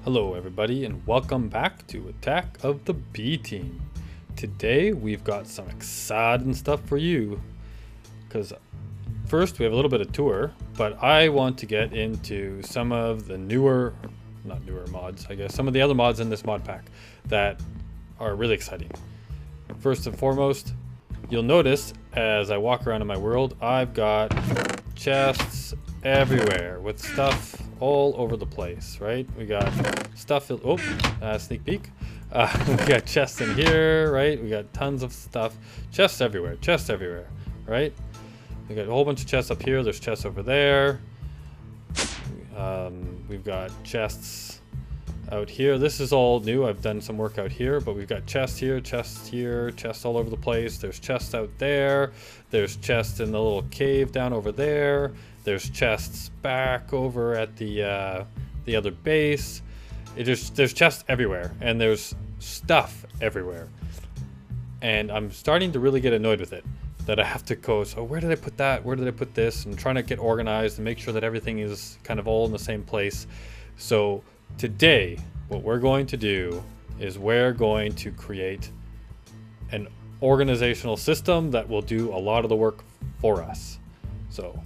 Hello everybody and welcome back to Attack of the B Team. Today we've got some exciting stuff for you because first we have a little bit of tour, but I want to get into some of the not newer mods, I guess, some of the other mods in this mod pack that are really exciting. First and foremost, you'll notice as I walk around in my world, I've got chests everywhere with stuff all over the place, right? We got stuff, sneak peek. We got chests in here, right? We got tons of stuff, chests everywhere, right? We got a whole bunch of chests up here, there's chests over there. We've got chests out here. This is all new, I've done some work out here, but we've got chests here, chests all over the place. There's chests out there, there's chests in the little cave down over there. There's chests back over at the other base. There's chests everywhere, and there's stuff everywhere. And I'm starting to really get annoyed with it. That I have to go, so where did I put that? Where did I put this? And trying to get organized and make sure that everything is kind of all in the same place. So today, what we're going to do is we're going to create an organizational system that will do a lot of the work for us. So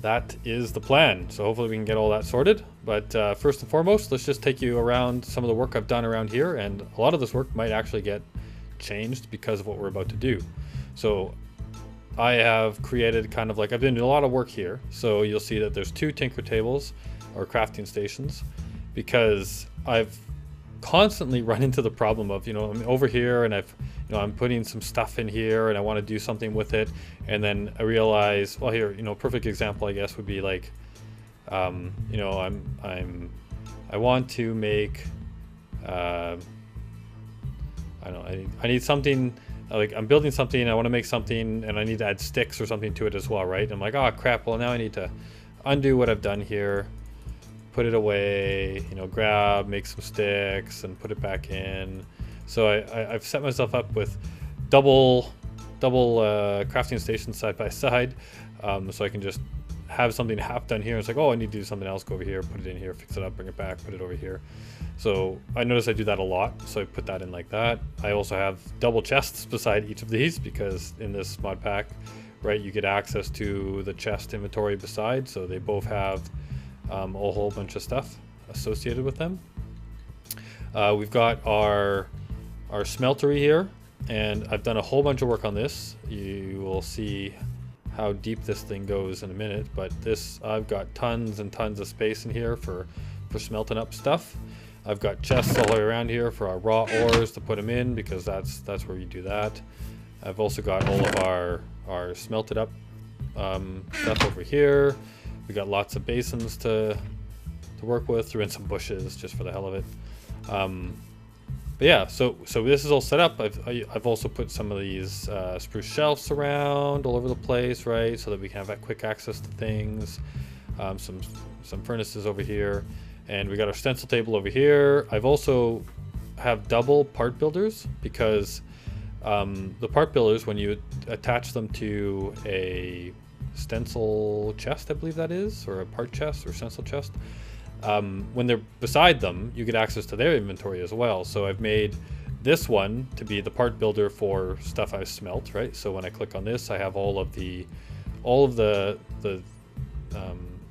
that is the plan. So hopefully we can get all that sorted. But first and foremost, let's just take you around some of the work I've done around here. And a lot of this work might actually get changed because of what we're about to do. So I have created kind of like, I've been doing a lot of work here. So you'll see that there's 2 tinker tables or crafting stations because I've constantly run into the problem of, I'm over here and I'm putting some stuff in here and I want to do something with it, and then I realize, well, here, perfect example I guess would be like, I want to make, I don't know, I need something, like I'm building something, I want to make something, and I need to add sticks or something to it as well, right? I'm like, oh crap, well now I need to undo what I've done here, put it away, make some sticks and put it back in. So I've set myself up with double crafting stations side by side, so I can just have something half done here. It's like, oh, I need to do something else, go over here, put it in here, fix it up, bring it back, put it over here. So I notice I do that a lot, so I put that in like that. I also have double chests beside each of these because in this mod pack, right, you get access to the chest inventory beside, so they both have a whole bunch of stuff associated with them. We've got our smeltery here, and I've done a whole bunch of work on this. You will see how deep this thing goes in a minute, but I've got tons and tons of space in here for smelting up stuff. I've got chests all the way around here for our raw ores to put them in because that's where you do that. I've also got all of our smelted up stuff over here. We got lots of basins to work with, threw in some bushes just for the hell of it. But yeah, so this is all set up. I've also put some of these spruce shelves around all over the place, right, so that we can have that quick access to things. Some furnaces over here, and we got our stencil table over here. I've also have double part builders because the part builders, when you attach them to a stencil chest, I believe that is, or a part chest or stencil chest, when they're beside them, you get access to their inventory as well. So I've made this one to be the part builder for stuff I've smelt, right? So when I click on this, I have all of the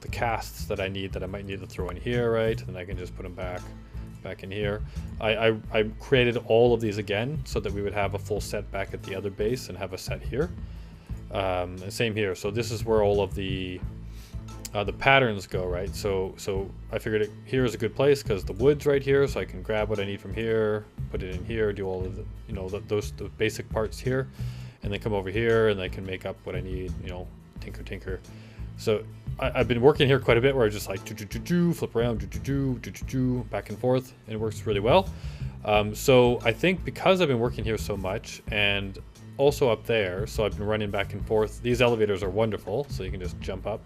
casts that I need, that I might need to throw in here, right? And I can just put them back in here. I created all of these again so that we would have a full set back at the other base and have a set here. And same here. So this is where all of the patterns go, right? So I figured here is a good place because the wood's right here, so I can grab what I need from here, put it in here, do all of the, those basic parts here, and then come over here and I can make up what I need, tinker. So I've been working here quite a bit where I just like flip around, back and forth, and it works really well. So I think because I've been working here so much, and also up there, so I've been running back and forth. These elevators are wonderful, so you can just jump up.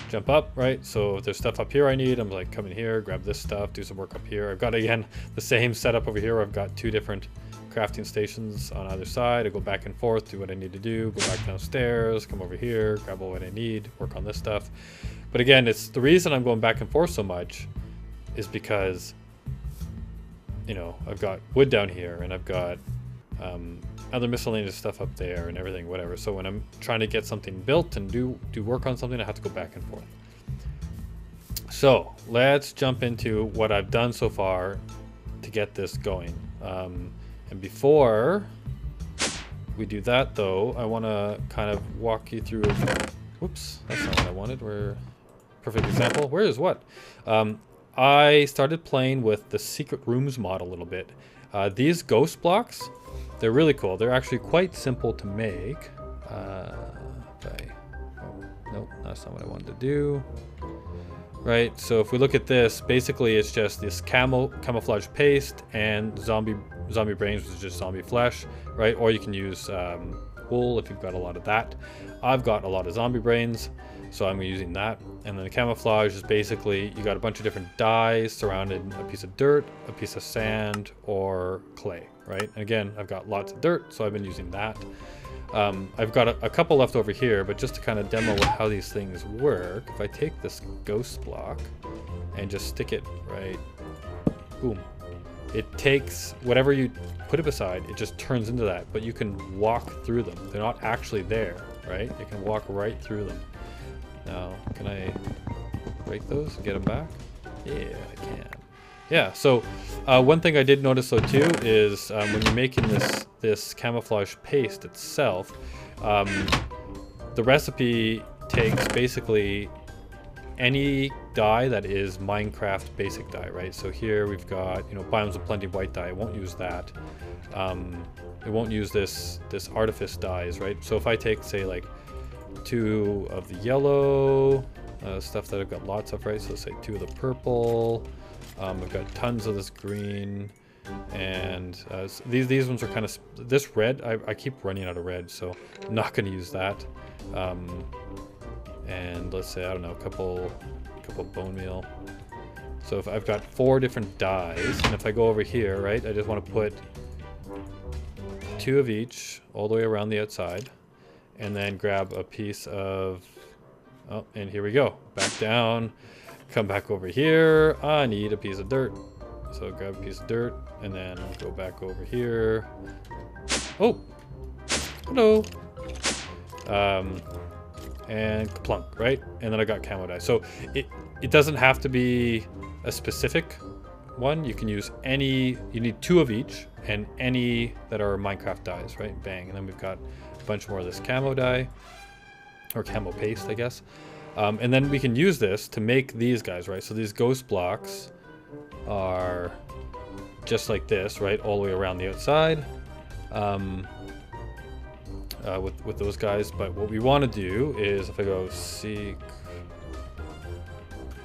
Jump up, right? So if there's stuff up here I need, I'm like, come in here, grab this stuff, do some work up here. I've got, again, the same setup over here. I've got 2 different crafting stations on either side. I go back and forth, do what I need to do, go back downstairs, come over here, grab all what I need, work on this stuff. But again, it's the reason I'm going back and forth so much is because, you know, I've got wood down here and I've got other miscellaneous stuff up there and everything, whatever. So when I'm trying to get something built and do work on something, I have to go back and forth. So let's jump into what I've done so far to get this going. And before we do that though, I want to kind of walk you through, whoops, that's not what I wanted. Perfect example. Where is what? I started playing with the secret rooms mod a little bit. These ghost blocks, they're really cool. They're actually quite simple to make. Nope, that's not what I wanted to do. Right, so if we look at this, basically it's just this camouflage paste and zombie brains, which is just zombie flesh, right? Or you can use wool if you've got a lot of that. I've got a lot of zombie brains, so I'm using that. And then the camouflage is basically, you got a bunch of different dyes surrounded a piece of dirt, a piece of sand, or clay, right? And again, I've got lots of dirt, so I've been using that. I've got a couple left over here, but just to kind of demo how these things work, if I take this ghost block and just stick it right, boom. It takes whatever you put it beside, it just turns into that, but you can walk through them. They're not actually there, right? You can walk right through them. Now, can I break those and get them back? Yeah, I can. Yeah, so one thing I did notice though too is when you're making this camouflage paste itself, the recipe takes basically any dye that is Minecraft basic dye, right? So here we've got, you know, Biomes of Plenty white dye. It won't use that. It won't use this artifice dyes, right? So if I take, say, like 2 of the yellow stuff that I've got lots of, right? So let's say 2 of the purple. I've got tons of this green, and these ones are kind of this red. I keep running out of red, so I'm not going to use that. And let's say, I don't know, a couple bone meal. So if I've got 4 different dyes, and if I go over here, right, I just want to put 2 of each all the way around the outside, and then grab a piece of, oh, and here we go, back down. Come back over here. I need a piece of dirt. So grab a piece of dirt and then go back over here. Oh, hello. And plunk, right? And then I got camo dye. So it doesn't have to be a specific one. You can use any, you need 2 of each and any that are Minecraft dyes, right? Bang. And then we've got a bunch more of this camo dye, or camo paste, I guess. And then we can use this to make these guys, right? So these ghost blocks are just like this, right? All the way around the outside with those guys. But what we want to do is, if I go seek,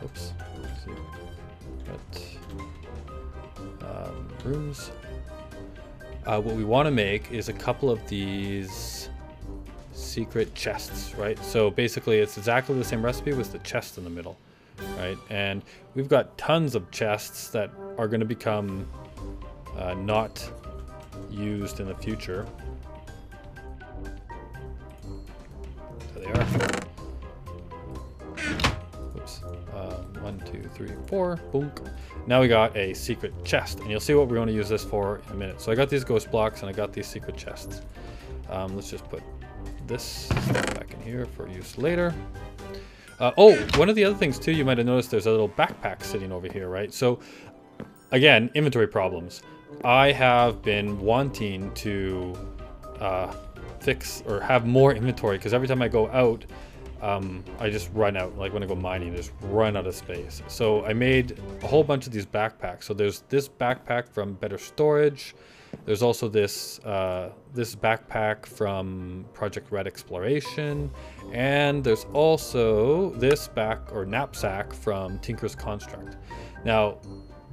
oops, rooms. What we want to make is a couple of these secret chests, right? So basically it's exactly the same recipe with the chest in the middle, right? And we've got tons of chests that are going to become not used in the future. There they are. Oops. 1, 2, 3, 4. Boom. Now we got a secret chest, and you'll see what we're going to use this for in a minute. So I got these ghost blocks and I got these secret chests. Let's just put this stuff back in here for use later. Oh, one of the other things too, you might have noticed there's a little backpack sitting over here, right? So again, inventory problems. I have been wanting to fix or have more inventory, because every time I go out, I just run out. Like when I go mining, I just run out of space. So I made a whole bunch of these backpacks. So there's this backpack from Better Storage. There's also this this backpack from Project Red Exploration, and there's also this knapsack from Tinker's Construct. Now,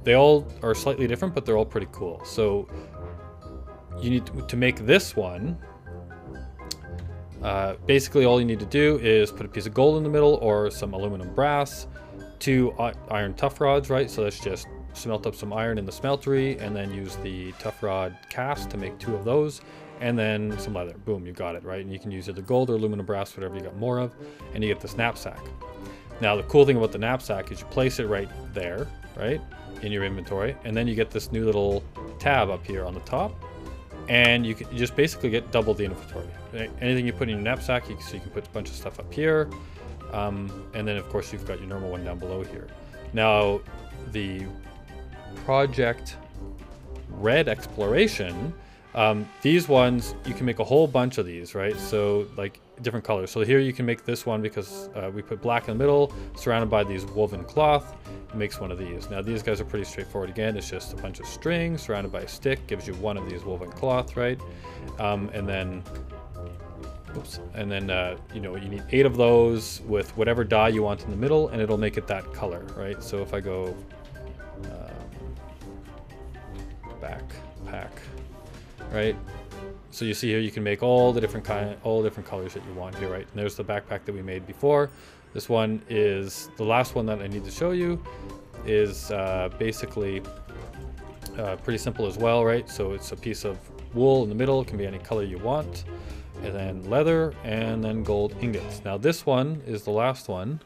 they all are slightly different, but they're all pretty cool. So you need to make this one. Basically, all you need to do is put a piece of gold in the middle or some aluminum brass, 2 iron tough rods, right? So let's just smelt up some iron in the smeltery and then use the tough rod cast to make 2 of those, and then some leather. Boom, you got it, right? And you can use either gold or aluminum brass, whatever you got more of, and you get this knapsack. Now the cool thing about the knapsack is you place it right there, right, in your inventory, and then you get this new little tab up here on the top, and you just basically get double the inventory. Right? Anything you put in your knapsack, so you can put a bunch of stuff up here, and then of course you've got your normal one down below here. Now the Project Red Exploration, these ones you can make a whole bunch of these, right? So like different colors. So here you can make this one because we put black in the middle, surrounded by these woven cloth. It makes one of these. Now these guys are pretty straightforward. Again, it's just a bunch of string surrounded by a stick, gives you one of these woven cloth, right? And then, oops, and then you know, you need 8 of those with whatever dye you want in the middle, and it'll make it that color, right? So if I go backpack, right? So you see here you can make all the different colors that you want here, right? And there's the backpack that we made before. This one is the last one that I need to show you. Is basically pretty simple as well, right? So it's a piece of wool in the middle. It can be any color you want, and then leather, and then gold ingots. Now this one is the last one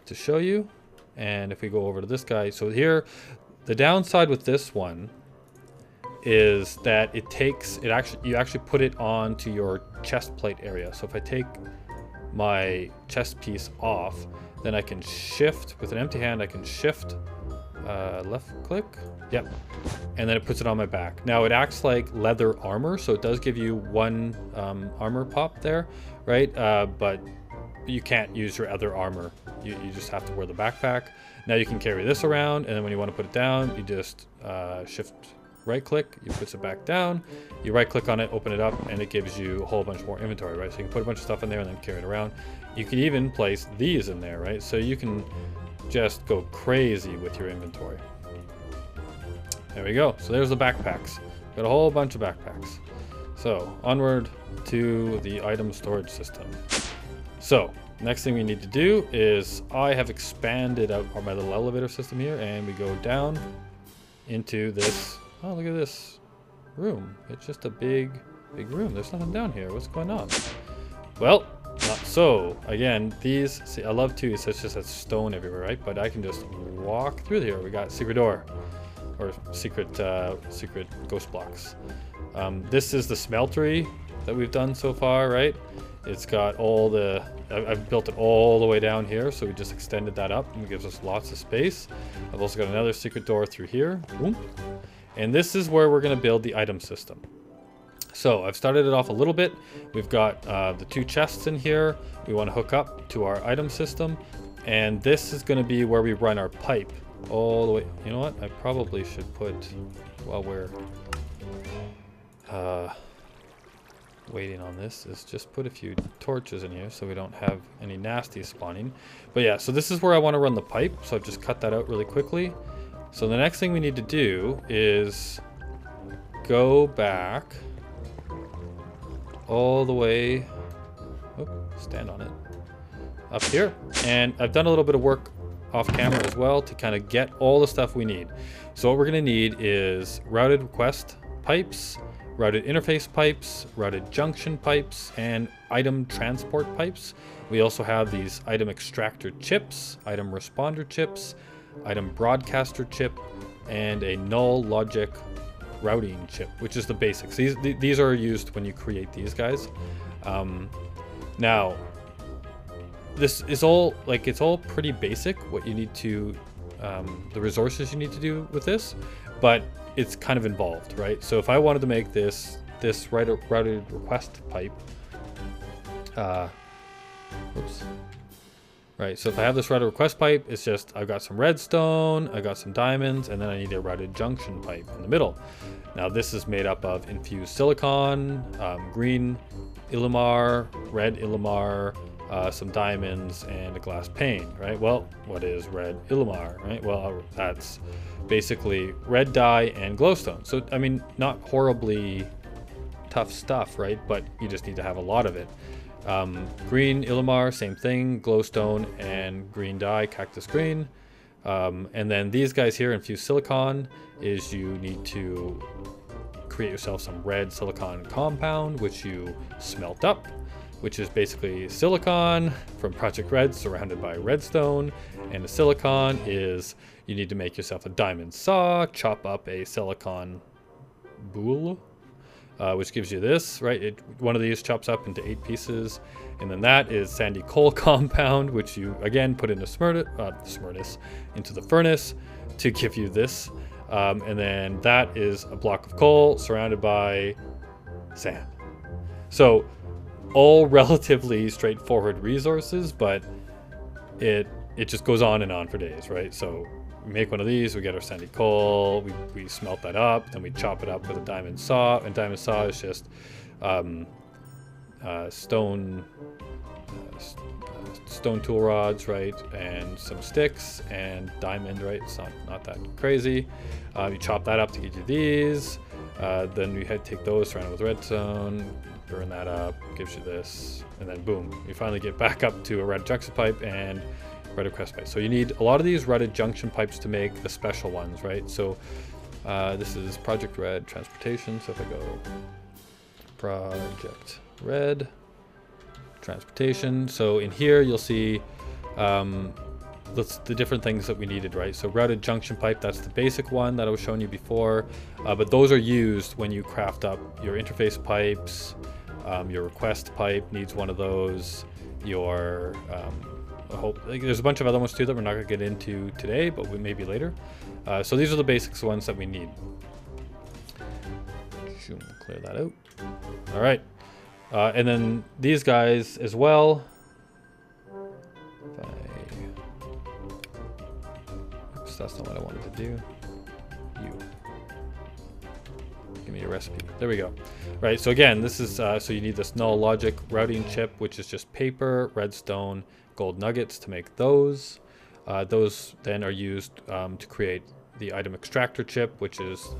to show you. And if we go over to this guy, so here, the downside with this one is that you actually put it onto your chest plate area. So if I take my chest piece off, then I can shift with an empty hand. I can shift left click, yep, and then it puts it on my back. Now it acts like leather armor, so it does give you one armor pop there, right? But you can't use your other armor. You just have to wear the backpack. Now you can carry this around, and then when you want to put it down, you just shift right click, you push it back down, you right click on it, open it up, and it gives you a whole bunch more inventory, right? So you can put a bunch of stuff in there and then carry it around. You can even place these in there, right? So you can just go crazy with your inventory. There we go. So there's the backpacks. Got a whole bunch of backpacks. So onward to the item storage system. So next thing we need to do is I have expanded out my little elevator system here, and we go down into this. Oh, look at this room. It's just a big room. There's nothing down here. What's going on? Well, not so. Again, these, see, I love too, so it's just that stone everywhere, right? But I can just walk through here. We got secret door, or secret ghost blocks. This is the smeltery that we've done so far, right? It's got all the, I've built it all the way down here, so we just extended that up, and it gives us lots of space. I've also got another secret door through here. Boom. And this is where we're going to build the item system. So I've started it off a little bit. We've got the 2 chests in here. We want to hook up to our item system. And this is going to be where we run our pipe all the way. You know what? I probably should put, while we're waiting on this, is just put a few torches in here so we don't have any nasties spawning. But yeah, so this is where I want to run the pipe. So I've just cut that out really quickly. So the next thing we need to do is go back all the way, stand on it, up here. And I've done a little bit of work off camera as well to kind of get all the stuff we need. So what we're going to need is routed request pipes, routed interface pipes, routed junction pipes, and item transport pipes. We also have these item extractor chips, item responder chips, item broadcaster chip, and a null logic routing chip, which is the basics. These are used when you create these guys. Now this is all, like, it's all pretty basic what you need to the resources you need to do with this, but it's kind of involved, right? So if I wanted to make this routed request pipe, oops. Right, so if I have this routed request pipe, it's just, I've got some redstone, I got some diamonds, and then I need a routed junction pipe in the middle. Now this is made up of infused silicon, green Illimar, red Illimar, some diamonds, and a glass pane, right? Well, what is red Illimar, right? Well, that's basically red dye and glowstone. So, I mean, not horribly tough stuff, right? But you just need to have a lot of it. Green Illimar, same thing, glowstone and green dye, cactus green. And then these guys here, infused silicon, is you need to create yourself some red silicon compound, which you smelt up. which is basically silicon from Project Red surrounded by redstone. And the silicon is, you need to make yourself a diamond saw, chop up a silicon boule, which gives you this, right? One of these chops up into 8 pieces. And then that is sandy coal compound, which you, again, put into into the furnace to give you this. And then that is a block of coal surrounded by sand. So all relatively straightforward resources, but it just goes on and on for days, right? So we make one of these, we get our sandy coal, we smelt that up, then we chop it up with a diamond saw, and diamond saw is just stone tool rods, right, and some sticks and diamond, right? It's not that crazy. You chop that up to get you these. Then we had to take those, surround it with redstone, burn that up, gives you this, and then boom, you finally get back up to a routed junction pipe and routed crest pipe. So you need a lot of these routed junction pipes to make the special ones, right? So this is Project Red Transportation. So if I go Project Red Transportation, so in here you'll see the different things that we needed, right? So routed junction pipe, that's the basic one that I was showing you before, but those are used when you craft up your interface pipes. Your request pipe needs one of those. Your there's a bunch of other ones too that we're not going to get into today, but maybe later. So these are the basics ones that we need. Clear that out. All right. And then these guys as well. Oops, that's not what I wanted to do. Give me a recipe. There we go. Right, so again, this is, so you need this null logic routing chip, which is just paper, redstone, gold nuggets to make those. Those then are used to create the item extractor chip, which is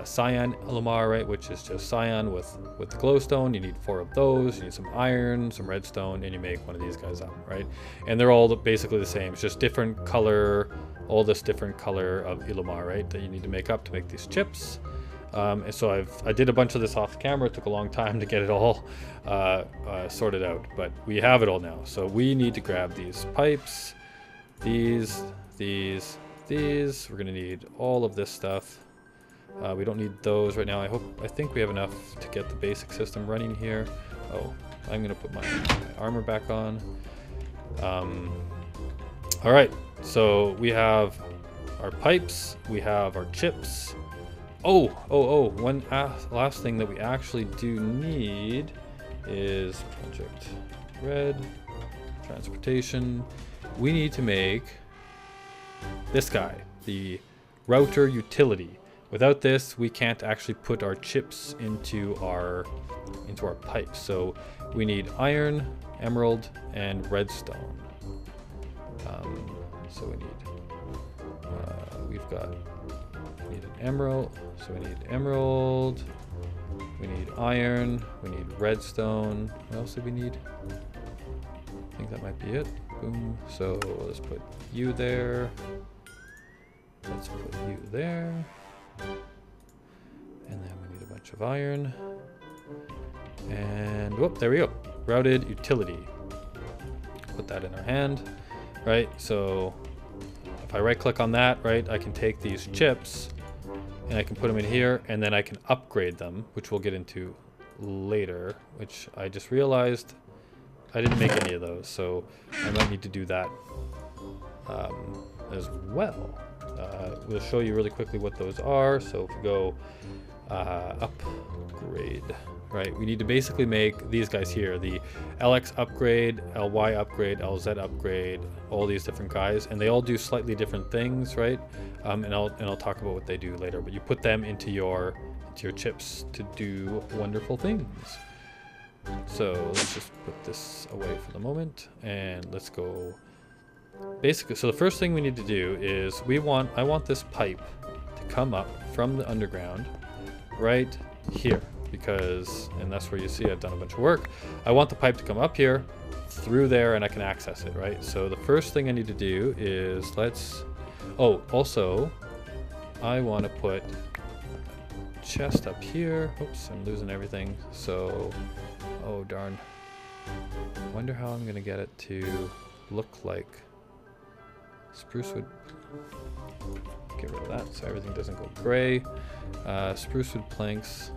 cyan LMR, right, which is just cyan with glowstone. You need 4 of those. You need some iron, some redstone, and you make one of these guys up, right? And they're all basically the same. It's just different color, all this different color of LMR, right, that you need to make up to make these chips. And so I did a bunch of this off camera. It took a long time to get it all sorted out, but we have it all now. So we need to grab these pipes, these. We're gonna need all of this stuff. We don't need those right now. I think we have enough to get the basic system running here. Oh, I'm gonna put my armor back on. All right, so we have our pipes, we have our chips. One last thing that we actually do need is Project Red Transportation. We need to make this guy, the router utility. Without this, we can't actually put our chips into our pipes. So we need iron, emerald, and redstone. So we need we need an emerald. So we need emerald. We need iron. We need redstone. What else do we need? I think that might be it. Boom. So let's put you there. Let's put you there. And then we need a bunch of iron. And whoop, there we go. Routed utility. Put that in our hand. Right, so if I right click on that, right, I can take these chips and I can put them in here, and then I can upgrade them, which we'll get into later, which I just realized I didn't make any of those, so I might need to do that as well. We'll show you really quickly what those are. So if we go upgrade, right, we need to basically make these guys here, the LX upgrade, LY upgrade, LZ upgrade, all these different guys, and they all do slightly different things, right? And I'll talk about what they do later, but you put them into your chips to do wonderful things. So let's just put this away for the moment, and let's go. Basically, so the first thing we need to do is I want this pipe to come up from the underground right here, because, and that's where you see I've done a bunch of work. I want the pipe to come up here through there, and I can access it, right? So the first thing I need to do is also I want to put a chest up here. Oops, I'm losing everything. So, oh darn. I wonder how I'm gonna get it to look like spruce wood. Get rid of that so everything doesn't go gray. Spruce wood planks.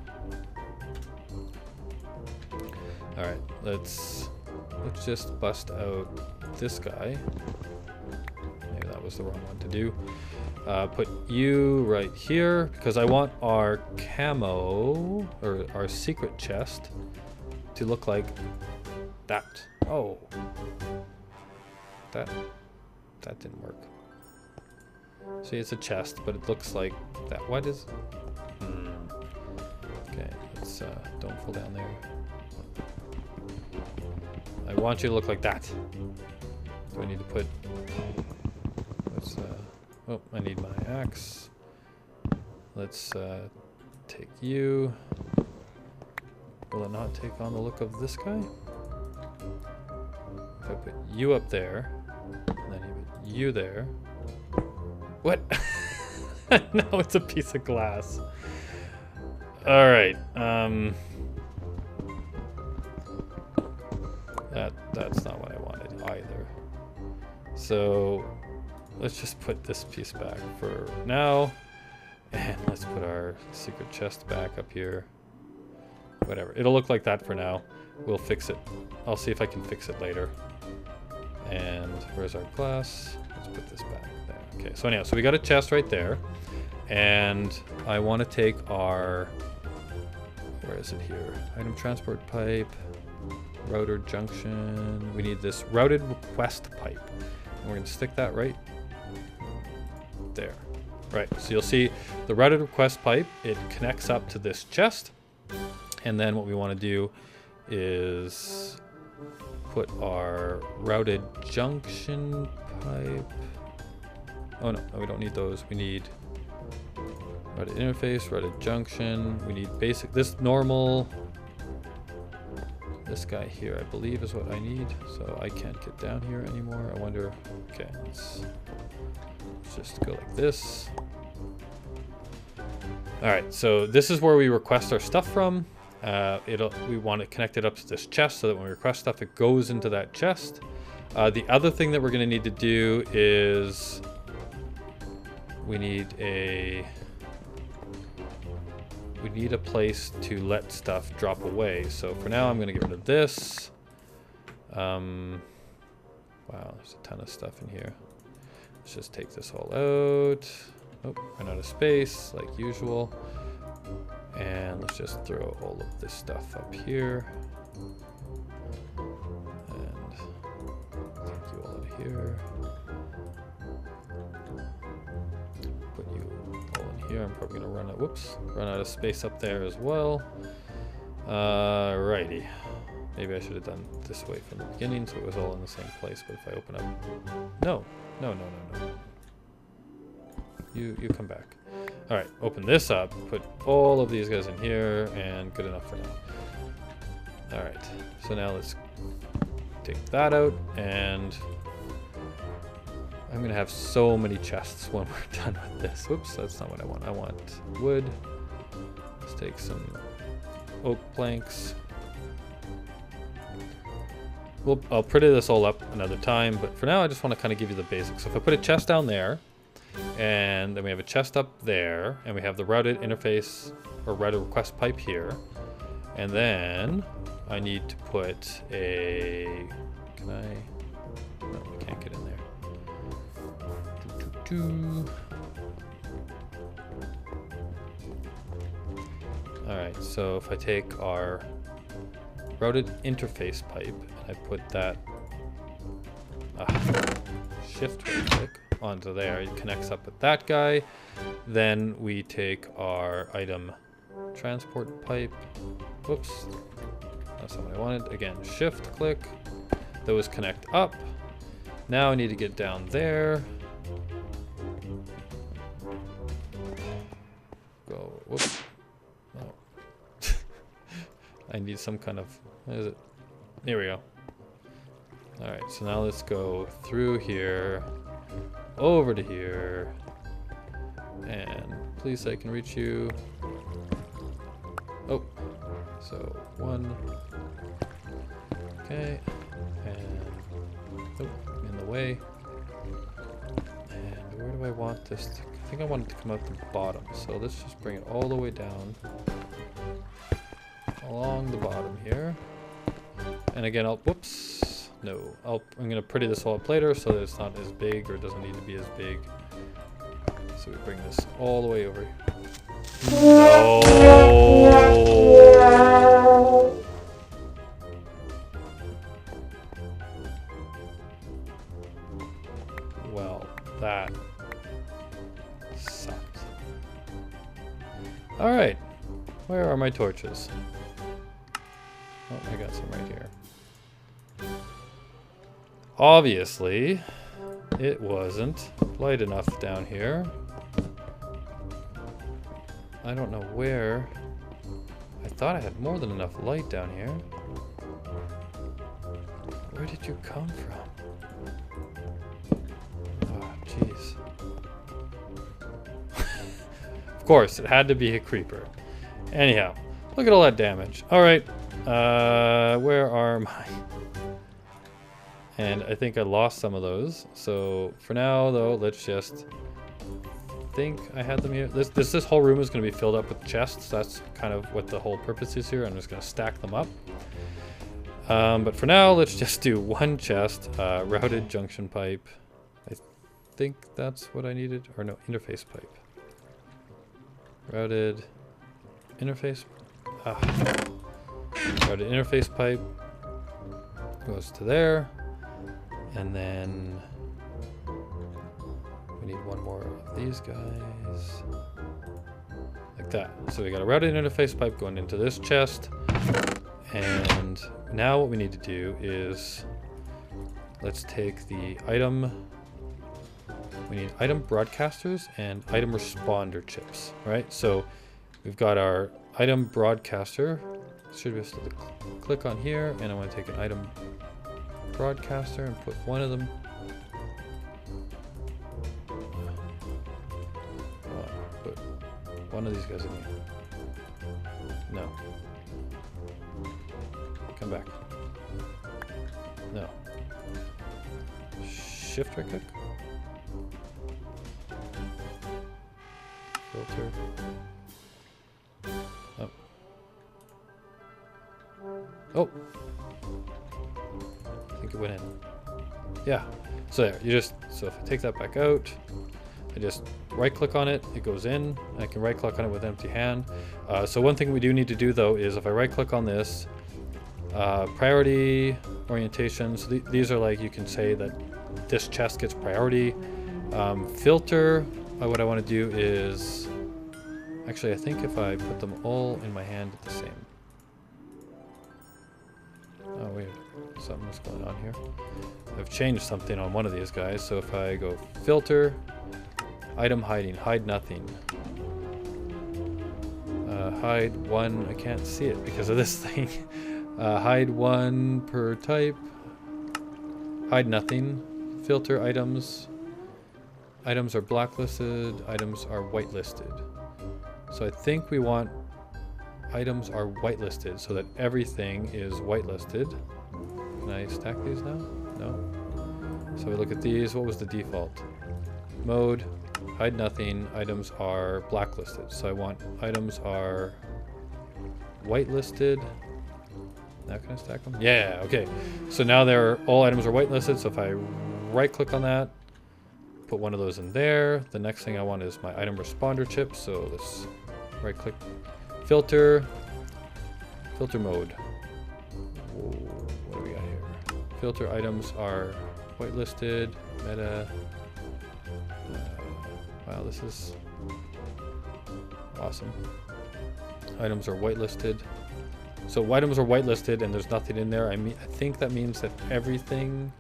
All right, let's just bust out this guy. Maybe that was the wrong one to do. Put you right here because I want our camo or our secret chest to look like that. Oh, that didn't work. See, it's a chest, but it looks like that. What is? Okay, let's don't fall down there. I want you to look like that. Do I need to put? Let's. Oh, I need my axe. Let's take you. Will it not take on the look of this guy? If I put you up there, and then you put you there. What? No, it's a piece of glass. All right. That's not what I wanted either. So let's just put this piece back for now. And let's put our secret chest back up here. Whatever. It'll look like that for now. We'll fix it. I'll see if I can fix it later. And where's our glass? Let's put this back there. Okay, so anyhow, so we got a chest right there. And I want to take our... Where is it here? Item transport pipe. Router junction. We need this routed request pipe. And we're going to stick that right there. Right, so you'll see the routed request pipe. It connects up to this chest. And then what we want to do is put our routed junction pipe. Oh no, we don't need those. We need routed interface, routed junction. We need basic, this normal. This guy here, I believe, is what I need. So I can't get down here anymore. I wonder, okay, let's just go like this. All right, so this is where we request our stuff from. We want it connected up to this chest so that when we request stuff, it goes into that chest. The other thing that we're going to need to do is we need a place to let stuff drop away. So for now, I'm going to get rid of this. Wow, there's a ton of stuff in here. Let's just take this all out. Oh, ran out of space like usual. And let's just throw all of this stuff up here. And take you all out of here. Put you all in here. I'm probably gonna run out of space up there as well. Righty. Maybe I should have done this way from the beginning so it was all in the same place. But if I open up, no. You come back. All right, open this up, put all of these guys in here, and good enough for now. All right, so now let's take that out, and I'm gonna have so many chests when we're done with this. Whoops, that's not what I want. I want wood. Let's take some oak planks. I'll pretty this all up another time, but for now I just want to kind of give you the basics. So if I put a chest down there, and then we have a chest up there, and we have the routed interface or routed request pipe here. And then I need to put a, can I? No, I can't get in there. All right, so if I take our routed interface pipe, and I put that, shift right click onto there, it connects up with that guy. Then we take our item transport pipe. Whoops, that's not what I wanted. Again, shift click, those connect up. Now I need to get down there. Go, whoops. Oh. I need some kind of, what is it? Here we go. All right, so now let's go through here, over to here, and please I can reach you. Oh, so one. Okay. And oh, in the way. And where do I want this to, I think I want it to come out the bottom. So let's just bring it all the way down along the bottom here. And again, whoops, no, I'm gonna pretty this all up later so that it's not as big or doesn't need to be as big. So we bring this all the way over here. No. Well, that sucked. All right, where are my torches? Oh, I got some right here. Obviously, it wasn't light enough down here. I don't know where. I thought I had more than enough light down here. Where did you come from? Oh, jeez. Of course, it had to be a creeper. Anyhow, look at all that damage. All right, where are my... And I think I lost some of those. So for now, though, let's just think I had them here. This whole room is going to be filled up with chests. That's kind of what the whole purpose is here. I'm just going to stack them up. But for now, let's just do one chest, routed junction pipe. I think that's what I needed. Or no, interface pipe. Routed interface. Routed interface pipe goes to there. And then we need one more of these guys. Like that. So we got a routed interface pipe going into this chest. And now what we need to do is let's take the item. We need item broadcasters and item responder chips, right? So we've got our item broadcaster. Should be able to click on here, and I want to take an item broadcaster and put one of them. Put one of these guys in here. No. Come back. No. Shift right click. Filter. Oh. Oh. I think it went in. Yeah. So there. So if I take that back out, I just right click on it, it goes in. I can right click on it with empty hand. So one thing we do need to do though is if I right click on this, priority orientation. So these are like, you can say that this chest gets priority. Filter, what I want to do is, actually I think if I put them all in my hand at the same. Oh weird, something's going on here. I've changed something on one of these guys. So if I go filter, item hiding, hide nothing. Hide one, I can't see it because of this thing. Hide one per type. Hide nothing. Filter items. Items are blacklisted. Items are whitelisted. So I think we want items are whitelisted so that everything is whitelisted. Can I stack these now? No. So we look at these. What was the default? Mode. Hide nothing. Items are blacklisted. So I want items are whitelisted. Now can I stack them? Yeah, okay. So now all items are whitelisted. So if I right click on that, put one of those in there. The next thing I want is my item responder chip. So let's right click, filter mode. Whoa, what do we got here? Filter items are whitelisted, meta. Wow, this is awesome. Items are whitelisted. So items are whitelisted and there's nothing in there. I think that means that everything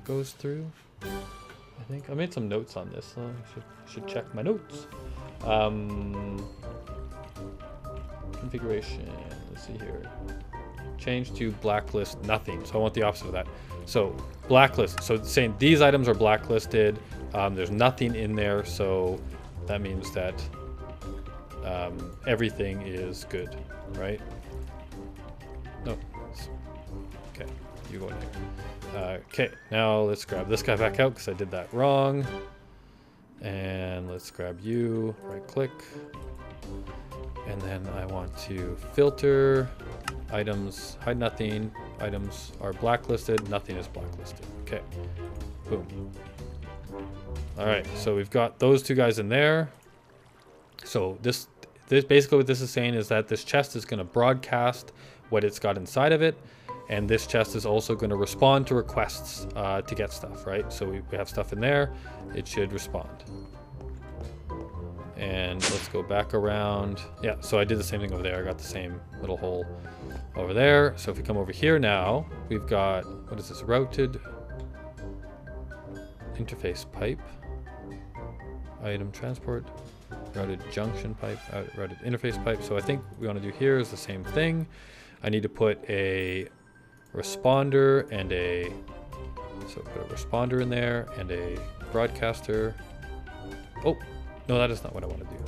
goes through. I think I made some notes on this. So I should check my notes. Configuration. Let's see here. Change to blacklist nothing. So I want the opposite of that. So blacklist. So it's saying these items are blacklisted. There's nothing in there. So that means that everything is good, right? No, you go in here. Okay, now let's grab this guy back out because I did that wrong. And let's grab you, right click. And then I want to filter items, hide nothing. Items are blacklisted, nothing is blacklisted. Okay, boom. All right, so we've got those two guys in there. So this basically what this is saying is that this chest is going to broadcast what it's got inside of it. And this chest is also going to respond to requests to get stuff, right? So we have stuff in there, it should respond. And let's go back around. Yeah, so I did the same thing over there. I got the same little hole over there. So if we come over here now, we've got, what is this? Routed interface pipe, item transport, routed junction pipe, routed interface pipe. So I think what we want to do here is the same thing. I need to put a responder and so put a responder in there and a broadcaster. Oh, no, that is not what I want to do.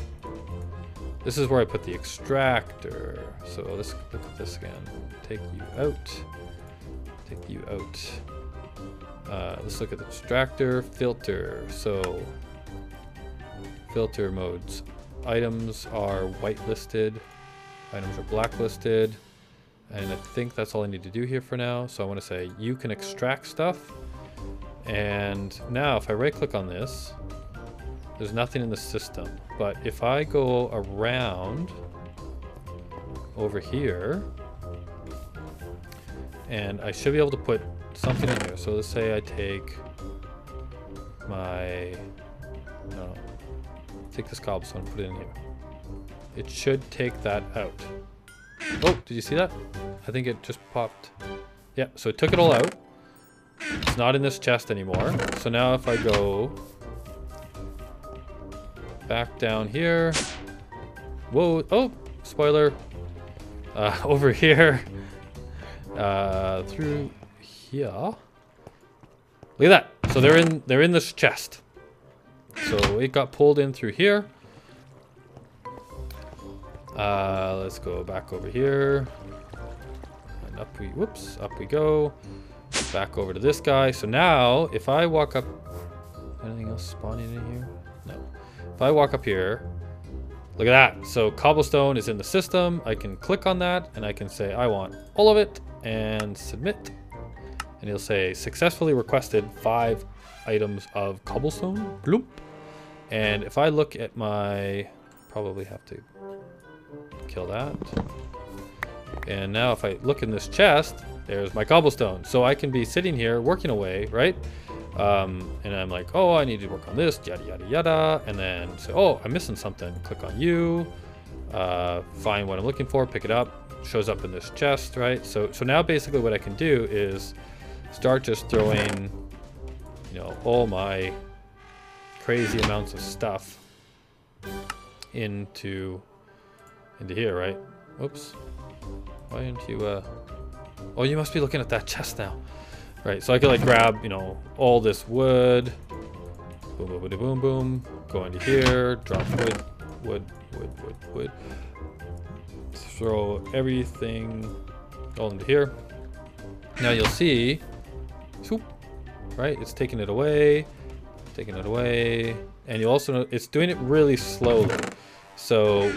This is where I put the extractor. So let's look at this again. Take you out. Take you out. Let's look at the extractor filter. So filter modes. Items are whitelisted. Items are blacklisted. And I think that's all I need to do here for now. So I want to say you can extract stuff. And now if I right click on this, there's nothing in the system. But if I go around over here, and I should be able to put something in here. So let's say I take my, no, take this cobblestone and put it in here. It should take that out. Oh, did you see that? I think it just popped. Yeah, so it took it all out. It's not in this chest anymore. So now if I go back down here. Whoa, oh, spoiler. Over here. Through here. Look at that. So they're in this chest. So it got pulled in through here. Let's go back over here. And up we go. Back over to this guy. So now if I walk up, anything else spawning in here? No. If I walk up here, look at that. So cobblestone is in the system. I can click on that and I can say I want all of it and submit. And he'll say successfully requested 5 items of cobblestone. Bloop. And if I look at my, probably have to kill that. And now if I look in this chest, there's my cobblestone. So I can be sitting here working away, right? And I'm like, oh, I need to work on this, yada, yada, yada. And then say, oh, I'm missing something. Click on you, find what I'm looking for, pick it up, shows up in this chest, right? So now basically what I can do is start just throwing, you know, all my crazy amounts of stuff into here, right? Oops. Why didn't you, oh, you must be looking at that chest now. Right, so I could like grab, you know, all this wood, boom, boom, boom, boom, boom, go into here, drop wood, throw everything all into here. Now you'll see, swoop, right, it's taking it away, and you'll also know it's doing it really slowly. So,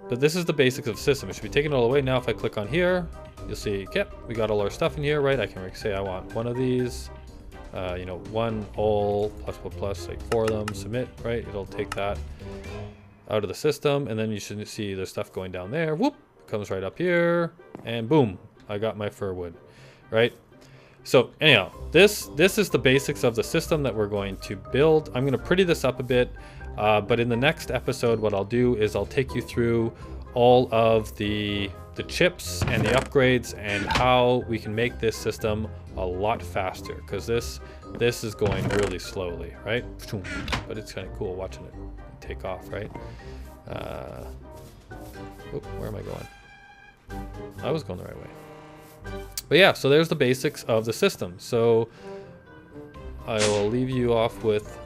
but this is the basics of the system. It should be taking it all away. Now if I click on here, you'll see, yep, we got all our stuff in here, right? I can say I want one of these, you know, one, all, plus, like 4 of them, submit, right? It'll take that out of the system, and then you should see there's stuff going down there. Whoop, comes right up here, and boom, I got my fir wood, right? So anyhow, this is the basics of the system that we're going to build. I'm going to pretty this up a bit, but in the next episode, what I'll do is I'll take you through all of the chips and the upgrades and how we can make this system a lot faster, because this is going really slowly, right? But it's kind of cool watching it take off, right? Where am I going? I was going the right way. But yeah, so there's the basics of the system. So I will leave you off with,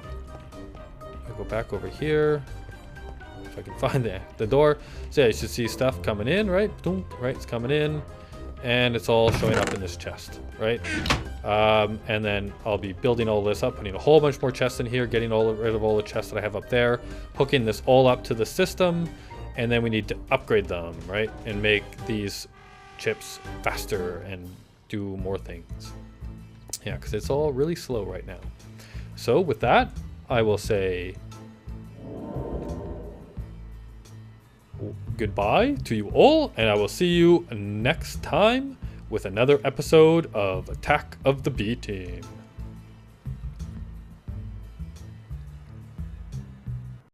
I'll go back over here. If I can find the door. So yeah, you should see stuff coming in, right? Boom, right, it's coming in. and it's all showing up in this chest, right? And then I'll be building all this up, putting a whole bunch more chests in here, getting rid of all the chests that I have up there, hooking this all up to the system, and then we need to upgrade them, right? And make these chips faster and do more things. Yeah, because it's all really slow right now. So with that, I will say goodbye to you all, and I will see you next time with another episode of Attack of the B Team.